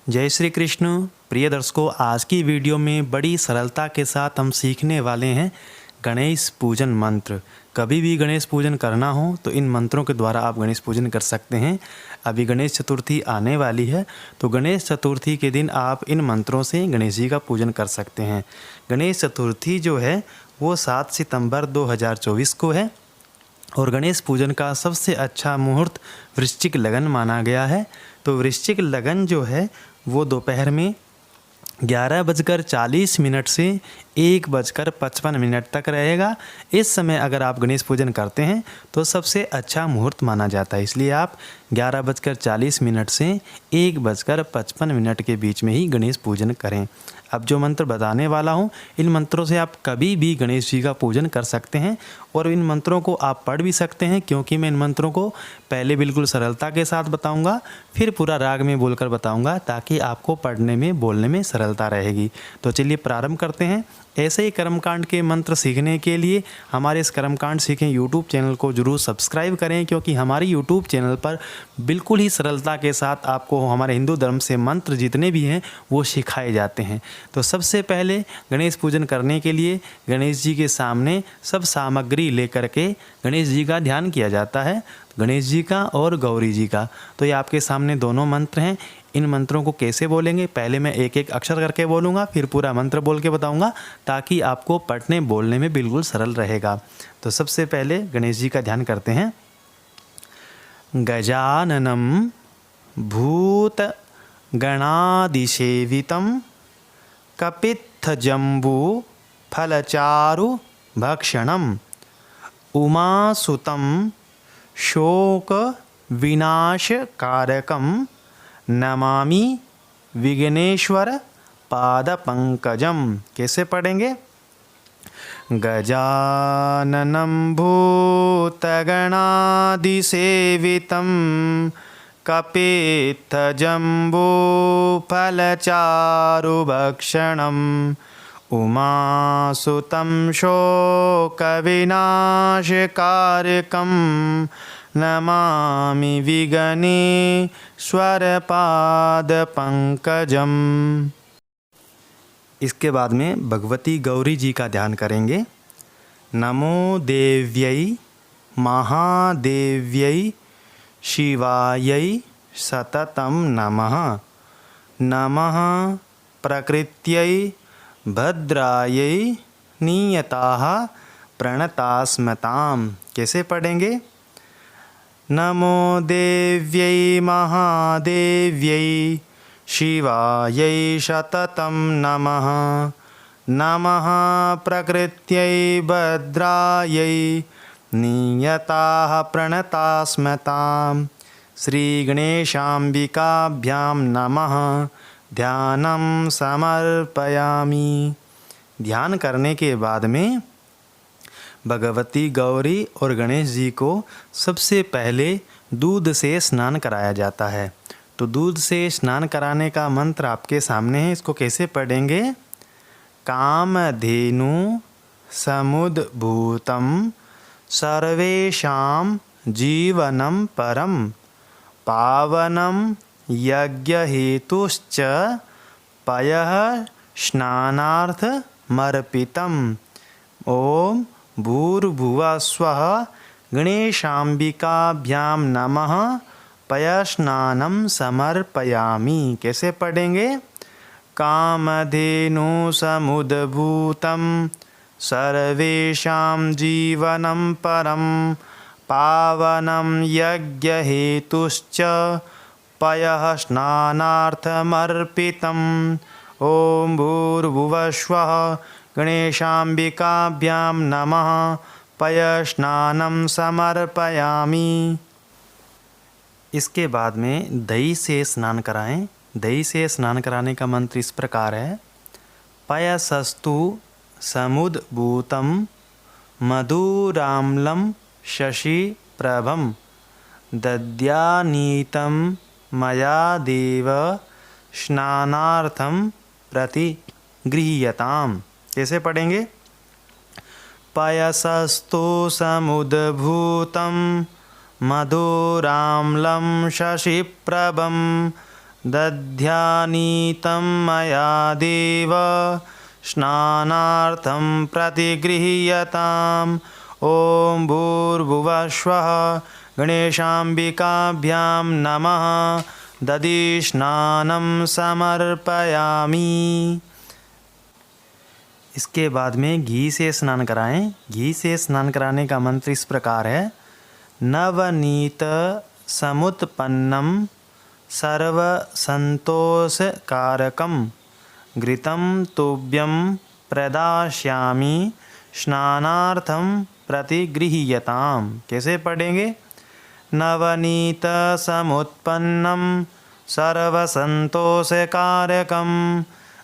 जय श्री कृष्ण। प्रिय दर्शकों, आज की वीडियो में बड़ी सरलता के साथ हम सीखने वाले हैं गणेश पूजन मंत्र। कभी भी गणेश पूजन करना हो तो इन मंत्रों के द्वारा आप गणेश पूजन कर सकते हैं। अभी गणेश चतुर्थी आने वाली है, तो गणेश चतुर्थी के दिन आप इन मंत्रों से गणेश जी का पूजन कर सकते हैं। गणेश चतुर्थी जो है वो 7 सितंबर 2024 को है और गणेश पूजन का सबसे अच्छा मुहूर्त वृश्चिक लगन माना गया है। तो वृश्चिक लगन जो है वो दोपहर में 11:40 से 1:55 तक रहेगा। इस समय अगर आप गणेश पूजन करते हैं तो सबसे अच्छा मुहूर्त माना जाता है, इसलिए आप 11:40 से 1:55 के बीच में ही गणेश पूजन करें। अब जो मंत्र बताने वाला हूँ, इन मंत्रों से आप कभी भी गणेश जी का पूजन कर सकते हैं और इन मंत्रों को आप पढ़ भी सकते हैं, क्योंकि मैं इन मंत्रों को पहले बिल्कुल सरलता के साथ बताऊंगा, फिर पूरा राग में बोलकर बताऊंगा, ताकि आपको पढ़ने में बोलने में सरलता रहेगी। तो चलिए प्रारंभ करते हैं। ऐसे ही कर्मकांड के मंत्र सीखने के लिए हमारे इस कर्मकांड सीखें यूट्यूब चैनल को ज़रूर सब्सक्राइब करें, क्योंकि हमारे यूट्यूब चैनल पर बिल्कुल ही सरलता के साथ आपको हमारे हिंदू धर्म से मंत्र जितने भी हैं वो सिखाए जाते हैं। तो सबसे पहले गणेश पूजन करने के लिए गणेश जी के सामने सब सामग्री लेकर के गणेश जी का ध्यान किया जाता है, गणेश जी का और गौरी जी का। तो ये आपके सामने दोनों मंत्र हैं। इन मंत्रों को कैसे बोलेंगे, पहले मैं एक एक अक्षर करके बोलूँगा, फिर पूरा मंत्र बोल के बताऊँगा, ताकि आपको पढ़ने बोलने में बिल्कुल सरल रहेगा। तो सबसे पहले गणेश जी का ध्यान करते हैं। गजाननं भूत गणादिसेवितं कपित्थजम्बू फलचारु भक्षणम् उमासुतं शोक विनाशकारकं नमामि विघ्नेश्वर पादपंकजम। कैसे पढ़ेंगे? गजाननं भूतगणादिसेवितं कपित्थजम्बूफलचारुभक्षणम् उमासुतं शोकविनाशकारकं नमामि विघ्नेश्वर पादपंकजम। इसके बाद में भगवती गौरी जी का ध्यान करेंगे। नमो देव्यै महादेव्यै शिवायै सततं नमः। नमः प्रकृत्यै भद्रायै नियताः प्रणतास्मताम्। कैसे पढ़ेंगे? नमो देव्यै महादेव्यै शिवायै सततं नमः। नमः प्रकृत्यै भद्रायै नियताः प्रणतास्मताम्। श्रीगणेशाम्बिकाभ्यां नमः। ध्यानं समर्पयामि। ध्यान करने के बाद में भगवती गौरी और गणेश जी को सबसे पहले दूध से स्नान कराया जाता है। तो दूध से स्नान कराने का मंत्र आपके सामने है, इसको कैसे पढ़ेंगे? कामधेनु समुद्भूतं सर्वेषां जीवनं परं पावनं यज्ञहेतुश्च पयः स्नानार्थमर्पितम्। ओम भूर्भुवः स्वः गणेशाम्बिकाभ्यां नमः पयस्नानं समर्पयामि। कैसे पढ़ेंगे? कामधेनु समुद्भूतं सर्वेषां जीवनं परं पावनं यज्ञहेतुश्च पयः स्नानार्थमर्पितम्। ओम भूर्भुवः स्वः गणेशाम्बिकाभ्यां नमः पयस्नानं समर्पयामि। इसके बाद में दही से स्नान कराएं। दही से स्नान कराने का मंत्र इस प्रकार है। पयसस्तु समुद्भूतं मधुराम्लं शशिप्रभं दद्यानीतं मया देव स्नानार्थं प्रतिगृह्यताम्। कैसे पढ़ेंगे? पयसस्तु समुद्भूतं मधुराम्लं शशिप्रभं दध्यानीतं मया देव स्नानार्थं प्रतिगृह्यताम्। ॐ भूर्भुवस्वः गणेशाम्बिकाभ्यां नमः। दधिस्नानं समर्पयामि। इसके बाद में घी से स्नान कराएं। घी से स्नान कराने का मंत्र इस प्रकार है। नवनीत समुत्पन्नम सर्व संतोषकारकम घृतं तुभ्यं प्रदास्यामि स्नानार्थं प्रतिगृह्यताम्। कैसे पढ़ेंगे? नवनीत समुत्पन्नम सर्व संतोषकारकम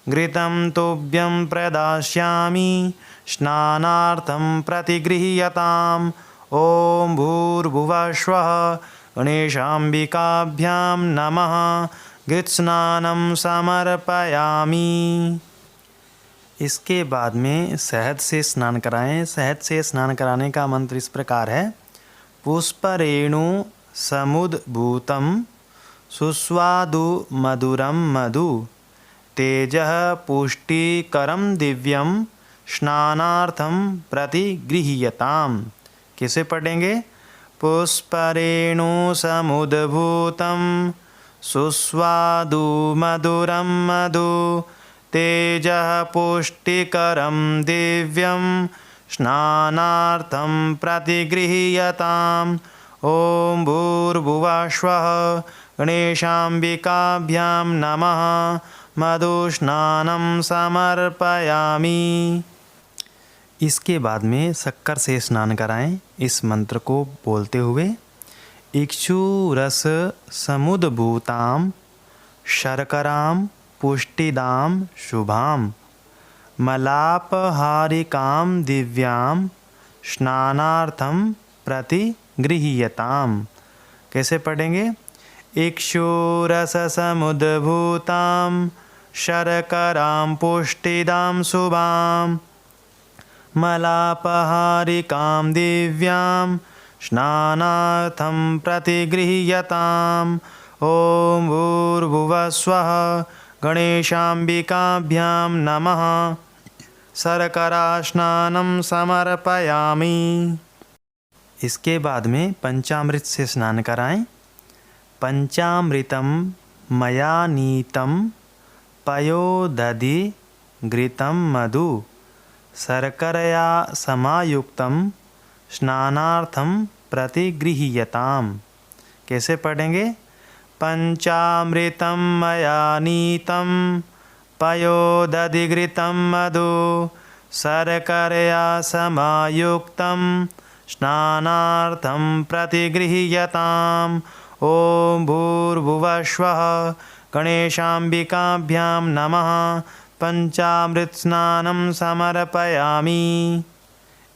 घृतं तुभ्यं प्रदास्यामि स्नानार्थं प्रतिगृह्यताम्। ॐ भूर्भुवस्वः गणेशाम्बिकाभ्यां नमः। घृतस्नानं समर्पयामि। इसके बाद में शहद से स्नान कराएं। शहद से स्नान कराने का मंत्र इस प्रकार है। पुष्परेणु समुद्भूतं सुस्वादु मधुरं मधु तेजः पुष्टिकरं दिव्यं स्नानार्थं प्रतिगृह्यताम्। कैसे पढ़ेंगे? पुष्परेणु समुद्भूतं सुस्वादु मधुरं मधु तेजः पुष्टिकरं दिव्यं स्नानार्थं प्रतिगृह्यताम्। ॐ भूर्भुवस्वः गणेशाम्बिकाभ्यां नमः। मधुस्नानं समर्पयामि। इसके बाद में शक्कर से स्नान कराएं। इस मंत्र को बोलते हुए इक्षुरस समुद्भूतां शर्करां पुष्टिदां शुभां मलापहारिकां दिव्यां स्नानार्थं प्रतिगृह्यताम्। कैसे पढ़ेंगे? इक्षुरस समुद्भूतां शर्करां पुष्टिदां शुभां मलापहारिकां दिव्यां स्नानार्थं प्रतिगृह्यताम्। ॐ भूर्भुवस्वः गणेशाम्बिकाभ्यां नमः। शर्करा स्नानं समर्पयामि। इसके बाद में पंचामृत से स्नान कराएं। पंचामृतं मया नीतं पयोदधि घृतं मधु शर्करया समायुक्तं स्नानार्थं प्रतिगृह्यताम्। कैसे पढ़ेंगे? पंचामृतं मया नीतं पयोदधि घृतं मधु शर्करया समायुक्तं स्नानार्थं प्रतिगृह्यताम्। ॐ भूर्भुवस्वः गणेशाम्बिकाभ्यां नमः। पंचामृत स्नानं समर्पयामि।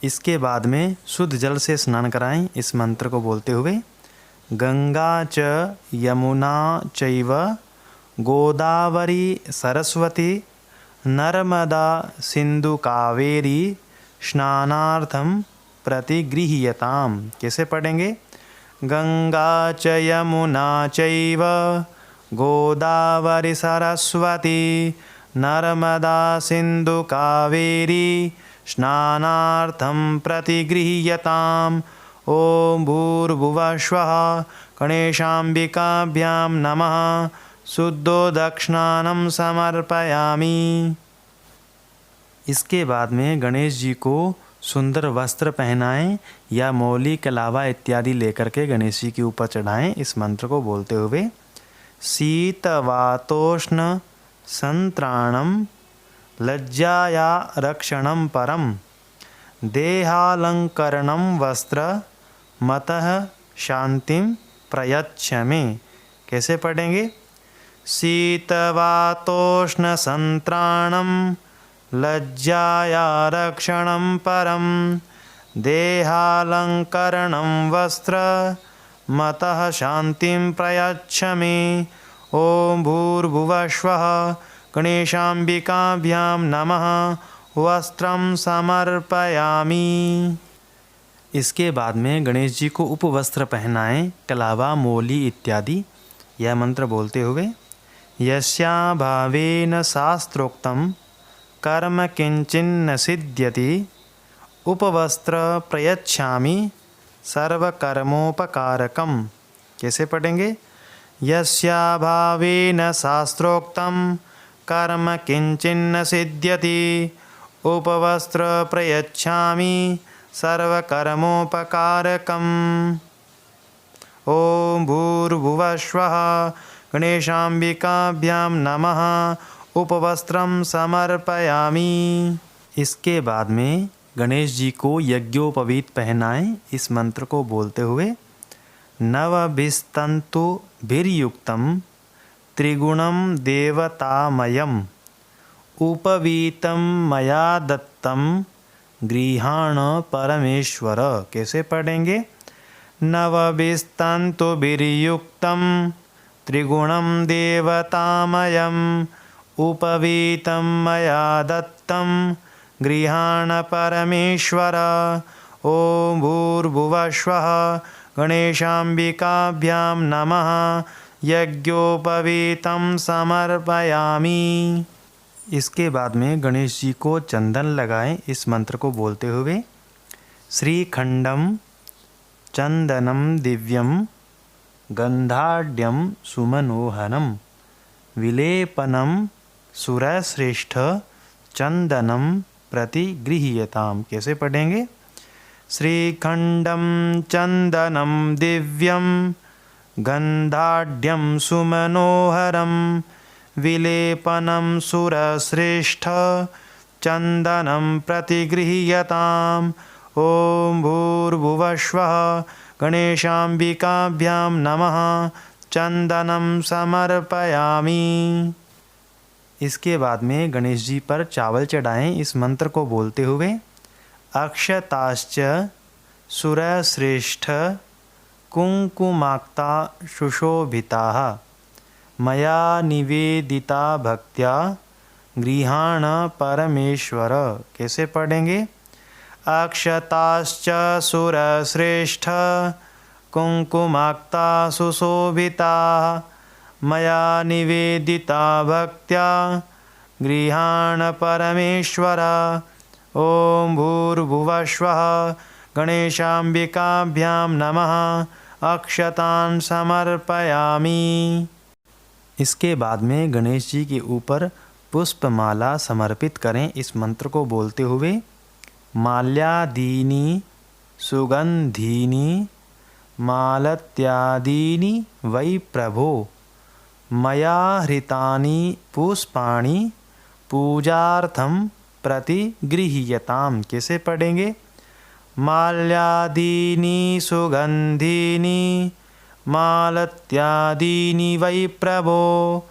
इसके बाद में शुद्ध जल से स्नान कराएं। इस मंत्र को बोलते हुए गंगा च यमुना चैव गोदावरी सरस्वती नर्मदा सिंधु कावेरी स्नानार्थं प्रतिगृह्यताम्। कैसे पढ़ेंगे? गंगा च यमुना चैव गोदावरी सरस्वती नर्मदा सिंधु कावेरी स्नानार्थं प्रतिगृह्यताम्। ॐ भूर्भुवस्वः गणेशाम्बिकाभ्यां नमः। शुद्धोदकस्नानं समर्पयामि। इसके बाद में गणेश जी को सुंदर वस्त्र पहनाएं या मौली कलावा इत्यादि लेकर के गणेश जी के ऊपर चढ़ाएं। इस मंत्र को बोलते हुए शीतवातोष्ण संत्राणं लज्जाया रक्षणं परं देहालंकरणं वस्त्र मतः शांतिं प्रयच्छमे। कैसे पढ़ेंगे? शीतवातोष्ण संत्राणं लज्जाया रक्षणं परं देहालंकरणं वस्त्र मतः शांतिं प्रयच्छमे। ॐ भूर्भुवस्वः गणेशाम्बिकाभ्यां नमः। वस्त्रं समर्पयामि। इसके बाद में गणेश जी को उपवस्त्र पहनाएं, कलावा, मोली इत्यादि। यह मंत्र बोलते हुए यस्याभावेन शास्त्रोक्तं कर्म किंचिन्न सिद्ध्यति उपवस्त्र प्रयच्छामि सर्वकर्मोपकारकम। कैसे पढ़ेंगे? यस्याभावेन शास्त्रोक्तं कर्म किंचिन्न सिद्ध्यति उपवस्त्र प्रयच्छामि सर्वकर्मोपकारकम्। ओम भूर्भुवस्वः गणेशाम्बिकाभ्यां नमः उपवस्त्रं समर्पयामि। इसके बाद में गणेश जी को यज्ञोपवीत पहनाएं इस मंत्र को बोलते हुए। नवभिस्तन्तु भिर्युक्तं त्रिगुणं देवतामयम् उपवीतं मया दत्तं गृहाण परमेश्वर। कैसे पढ़ेंगे? नवभिस्तन्तुभिर्युक्तं त्रिगुणं देवतामयम् उपवीतं मया दत्तं गृहाण परमेश्वर। ओम भूर्भुवस्वः गणेशाम्बिकाभ्यां नमः यज्ञोपवीतं समर्पयामि। इसके बाद में गणेश जी को चंदन लगाएं इस मंत्र को बोलते हुए। श्रीखंडम चंदनम दिव्यम गंधाढ्यम सुमनोहरम विलेपनम सुरश्रेष्ठ चंदनम प्रतिगृह्यताम। कैसे पढ़ेंगे? श्रीखंडम चंदनम दिव्यम गंधाढ्यम सुमनोहरम विलेपनं सुरश्रेष्ठ चंदनं प्रतिगृह्यताम्। ओम भूर्भुवस्वः गणेशाम्बिकाभ्यां नमः चंदनं समर्पयामि। इसके बाद में गणेश जी पर चावल चढ़ाएं इस मंत्र को बोलते हुए। अक्षताश्च सुरश्रेष्ठ कुंकुमाक्ता सुशोभिताः मया निवेदिता भक्त्या गृहाण परमेश्वर। कैसे पढ़ेंगे? अक्षताश्च सुरश्रेष्ठ कुंकुमाक्ता सुशोभिता मया निवेदिता भक्त्या गृहाण परमेश्वर। ओम भूर्भुवस्वः गणेशाम्बिकाभ्यां नमः अक्षतान् समर्पयामि। इसके बाद में गणेश जी के ऊपर पुष्पमाला समर्पित करें इस मंत्र को बोलते हुए। माल्यादीनि सुगंधीनि मालत्यादीनि वै प्रभो मया हृतानि पुष्पाणि पूजार्थं प्रतिगृह्यताम्। कैसे पढ़ेंगे? माल्यादीनि सुगंधीनि मालत्यादीनि वै प्रभो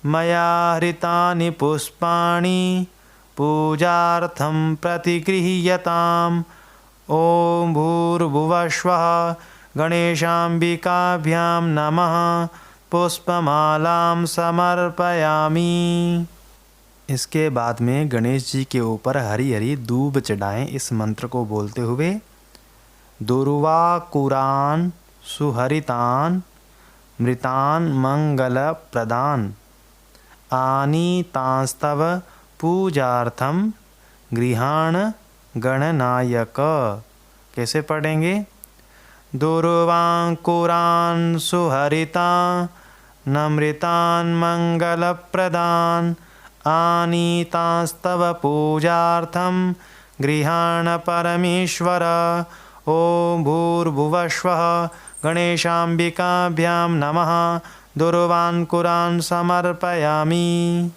मया हृतानि पुष्पाणि पूजार्थं प्रतिगृह्यताम्। ओम भूर्भुवस्वः गणेशाम्बिकाभ्यां नमः पुष्पमालां समर्पयामि। इसके बाद में गणेश जी के ऊपर हरी हरी दूब चढ़ाएं इस मंत्र को बोलते हुए। दुर्वाकुरान् सुहरितान् मृतान् मंगलप्रदान् आनीतांस्तव पूजार्थं गृहाण गणनायक। कैसे पढ़ेंगे? दुर्वाकुरान् सुहरितान् नमृतान् मंगलप्रदान् आनीतांस्तव पूजार्थं गृहाण परमेश्वर। ओम भूर्भुवस्वः गणेशाम्बिकाभ्यां नमः दुर्वाकुरान् समर्पयामि।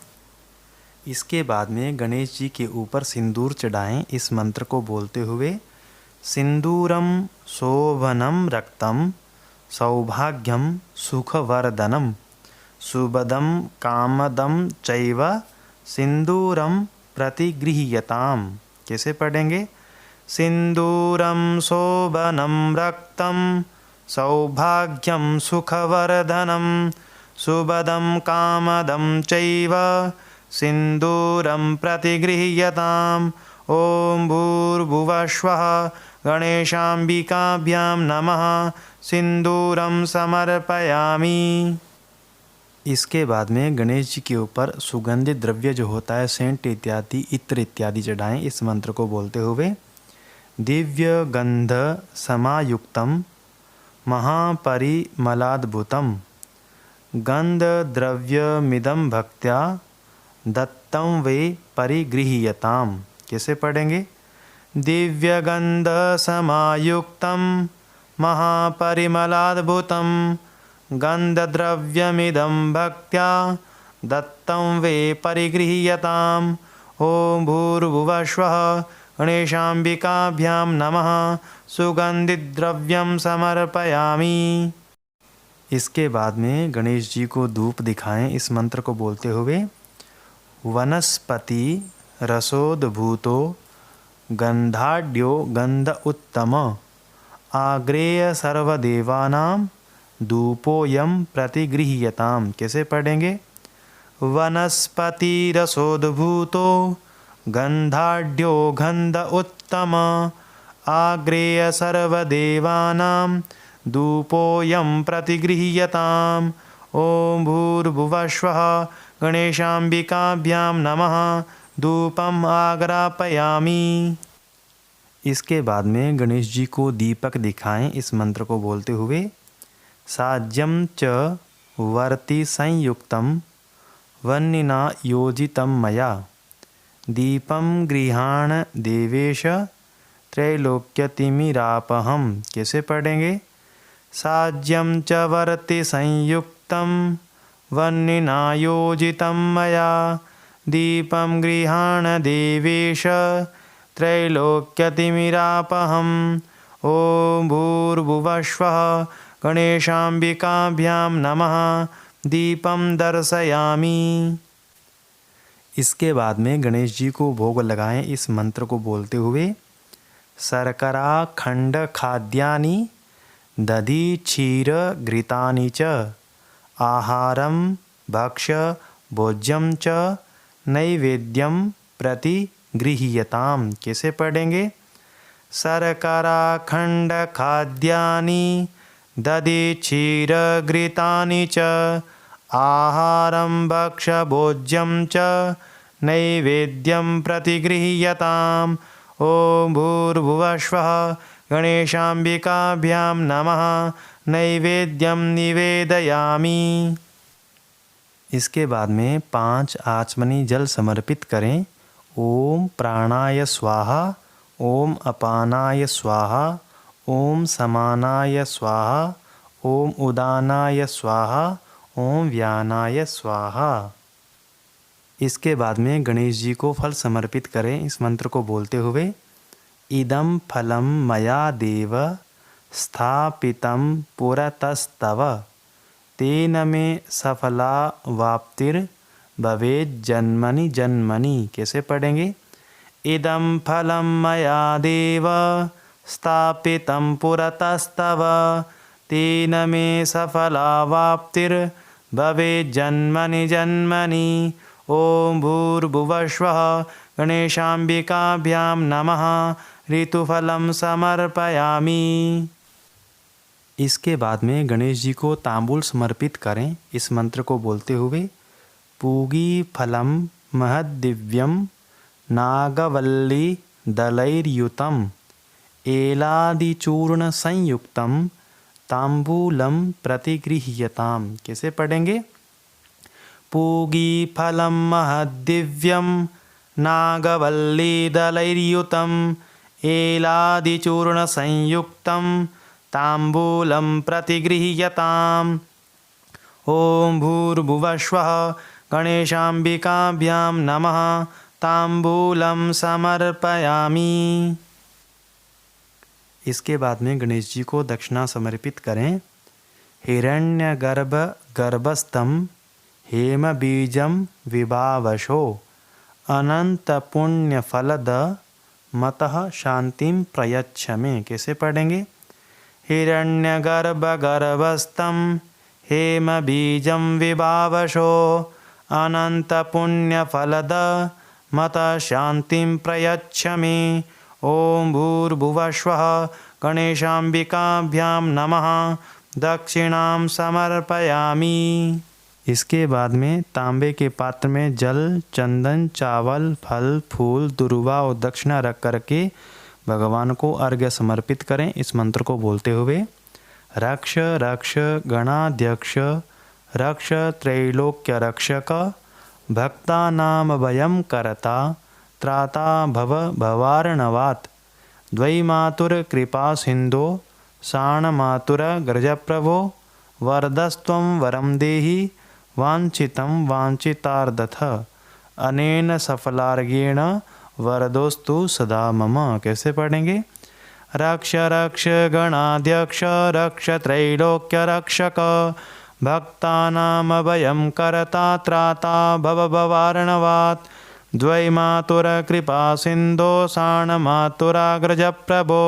इसके बाद में गणेश जी के ऊपर सिंदूर चढ़ाएं इस मंत्र को बोलते हुए। सिंदूरम शोभनम रक्तम सौभाग्यम सुखवर्धनम सुबदम कामदम चैव सिंदूरम प्रतिगृह्यताम्। कैसे पढ़ेंगे? सिंदूरम शोभनम रक्तम सौभाग्यम सुखवर्धनम सुबदम कामदम चैव सिंदूरम प्रतिगृह्यताम्। ओम भूर्भुवस्वः गणेशाम्बिकाभ्यां नमः सिंदूरं समर्पयामि। इसके बाद में गणेश जी के ऊपर सुगंधित द्रव्य जो होता है, सेंट इत्यादि, इत्र इत्यादि चढ़ाएं इस मंत्र को बोलते हुए। दिव्य गंध समायुक्तम महापरिमलाद्भुतम गंध द्रव्यमिदं भक्त्या दत्तं वे परिगृह्यताम। कैसे पढ़ेंगे? दिव्य गंध समायुक्तम महापरिमलाद्भुतम गंधद्रव्यमिदं भक्त्या दत्तं वे परिगृह्यताम्। ओम भूर्भुवस्वः गणेशाम्बिकाभ्यां नमः सुगंधिद्रव्यं समर्पयामि। इसके बाद में गणेश जी को धूप दिखाएं इस मंत्र को बोलते हुए। वनस्पति रसोद्भूतो गंधाढ्यो गंध उत्तम आग्रेय सर्वदेवानां धूपोयम प्रतिगृह्यताम। कैसे पढ़ेंगे? वनस्पति रसोद्भूतो गंधाढ्यो गंध उत्तम आग्रेय सर्वदेवानां धूपोयम प्रतिगृह्यताम। ओम भूर्भुवस्वः गणेशाम्बिकाभ्यां नमः धूपम आग्रापयामि। इसके बाद में गणेश जी को दीपक दिखाएं इस मंत्र को बोलते हुए। साज्यं च वर्ति संयुक्तं वह्निना योजितं मया दीपं गृहाण देवेश त्रैलोक्यतिमिरापहम्। कैसे पढ़ेंगे? साज्यं च वर्ति संयुक्तं वह्निना योजितं मया दीपं गृहाण देवेश त्रैलोक्यतिमिरापहम्। ओम भूर्भुवस्वः गणेशाम्बिकाभ्यां नमः दीपं दर्शयामि। इसके बाद में गणेश जी को भोग लगाएं इस मंत्र को बोलते हुए। शर्करा खंड खाद्यानि दधि क्षीर घृतानि च आहारं भक्ष्य भोज्यं च नैवेद्यं प्रतिगृह्यताम्। कैसे पढ़ेंगे? शर्करा खंड खाद्यानि दधि क्षीर घृतानि च आहारं भक्ष्य भोज्यं च नैवेद्यं प्रतिगृह्यताम्। ओम भूर्भुवस्वः गणेशाम्बिकाभ्यां नमः नैवेद्यं निवेदयामि। इसके बाद में 5 आचमनी जल समर्पित करें। ओम प्राणाय स्वाहा, ओम अपानाय स्वाहा, ओम समानाय स्वाहा, ओम उदानाय स्वाहा, ओम व्यानाय स्वाहा। इसके बाद में गणेश जी को फल समर्पित करें इस मंत्र को बोलते हुए। इदं फलं मया देव स्थापितं पुरतस्तव तेन मे सफला वाप्तिर्भवेत् जन्मनि जन्मनि। कैसे पढ़ेंगे? इदं फलं मया देव स्थापितं पुरतस्तव तेन मे सफला वाप्तिर्भवेत् जन्मनि जन्मनि। ओम भूर्भुवस्वः गणेशाम्बिकाभ्यां नमः ऋतुफलं समर्पयामि। इसके बाद में गणेश जी को तांबूल समर्पित करें इस मंत्र को बोलते हुए। पूगी फलं महद्दिव्यं नागवल्ली दलैर्युतम् एलादिचूर्ण संयुक्तं तांबूलं प्रतिगृह्यताम्। कैसे पढ़ेंगे? पूगी फलं महद्दिव्यं नागवल्ली दलैर्युतम् एलादिचूर्ण संयुक्तं तांबूलं प्रतिगृह्यताम्। ओम भूर्भुवस्वः गणेशाम्बिकाभ्यां नमः तांबूलं समर्पयामि। इसके बाद में गणेश जी को दक्षिणा समर्पित करें। हिरण्यगर्भ गर्भस्थं हेमबीजं विभावशो अनंत पुण्य फलद मतः शांतिं प्रयच्छ मे। कैसे पढ़ेंगे? हिरण्यगर्भ गर्भस्थं हेमबीजं विभावशो अनंत पुण्य फलद मतः शांतिं प्रयच्छ मे। ओम भूर्भुवस्वः गणेशाम्बिकाभ्यां नमः दक्षिणां समर्पयामि। इसके बाद में तांबे के पात्र में जल, चंदन, चावल, फल, फूल, दुर्वा और दक्षिणा रख करके भगवान को अर्घ्य समर्पित करें। इस मंत्र को बोलते हुए रक्ष रक्ष गणाध्यक्ष रक्ष त्रैलोक्य रक्षक भक्तानाम भयं करता त्राता भव भवार्णवात् द्वैमातुर कृपा सिंधो शाणमातुर गरजप्रभो वरदस्त्वं वरं देहि वांछितं वांछितार्थः अनेन सफलार्घ्येण वरदोस्तु सदा मम। कैसे पढ़ेंगे? रक्ष रक्ष गणाध्यक्ष रक्ष त्रैलोक्य रक्षक भक्तानाम भयं करता त्राता भव भवार्णवात् द्वैमातुर कृपा सिंधो शाणमातुराग्रज प्रभो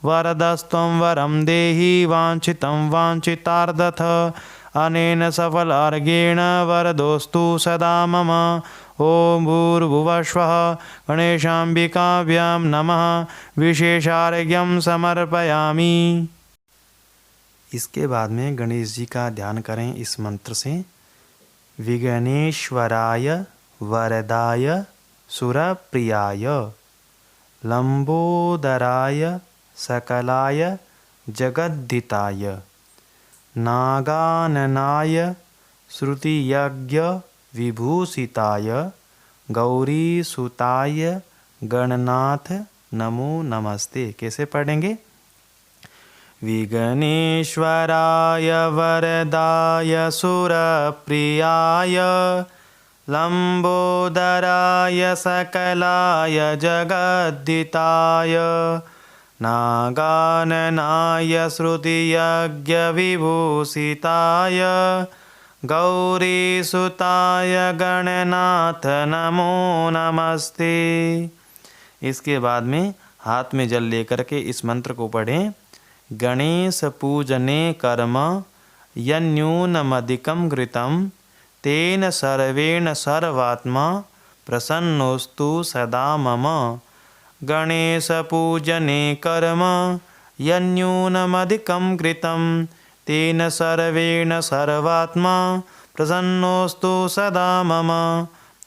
वरदस्त्वं वरं देहि वांछितं वांछितार्थः अनेन सफलार्घ्येण वरदोस्तु सदा मम। ओम भूर्भुवस्वः गणेशाम्बिकाभ्यां नमः विशेषार्घ्यं समर्पयामि। इसके बाद में गणेश जी का ध्यान करें इस मंत्र से। विघ्नेश्वराय वरदाय सुरप्रियाय लंबोदराय सकलाय जगद्दिताय नागाननाय श्रुतियज्ञ विभूषिताय गौरीसुताय गणनाथ नमो नमस्ते। कैसे पढ़ेंगे? विघ्नेश्वराय वरदाय सुरप्रियाय लंबोदराय सकलाय जगद्दिताय नागाननाय श्रुतियज्ञ विभूषिताय गौरीसुताय गणनाथ नमो नमस्ते। इसके बाद में हाथ में जल लेकर के इस मंत्र को पढ़ें। गणेश पूजने कर्म यन्यूनमधिकं कृतं तेन सर्वेण सर्वात्मा प्रसन्नोस्तु सदा मम। गणेश पूजने कर्म यन्यूनमधिकं कृतं तेन सर्वेण सर्वात्मा प्रसन्नोस्तु सदा मम।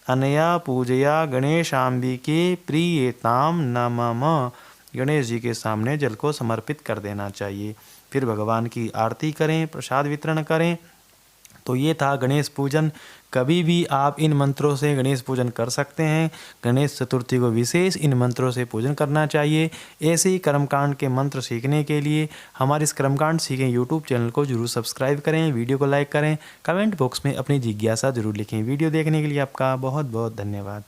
अनया पूजया गणेशाम्बिके प्रीयतां न मम। गणेश जी के सामने जल को समर्पित कर देना चाहिए। फिर भगवान की आरती करें, प्रसाद वितरण करें। तो ये था गणेश पूजन। कभी भी आप इन मंत्रों से गणेश पूजन कर सकते हैं। गणेश चतुर्थी को विशेष इन मंत्रों से पूजन करना चाहिए। ऐसे ही कर्मकांड के मंत्र सीखने के लिए हमारे इस कर्मकांड सीखें यूट्यूब चैनल को जरूर सब्सक्राइब करें, वीडियो को लाइक करें, कमेंट बॉक्स में अपनी जिज्ञासा जरूर लिखें। वीडियो देखने के लिए आपका बहुत बहुत धन्यवाद।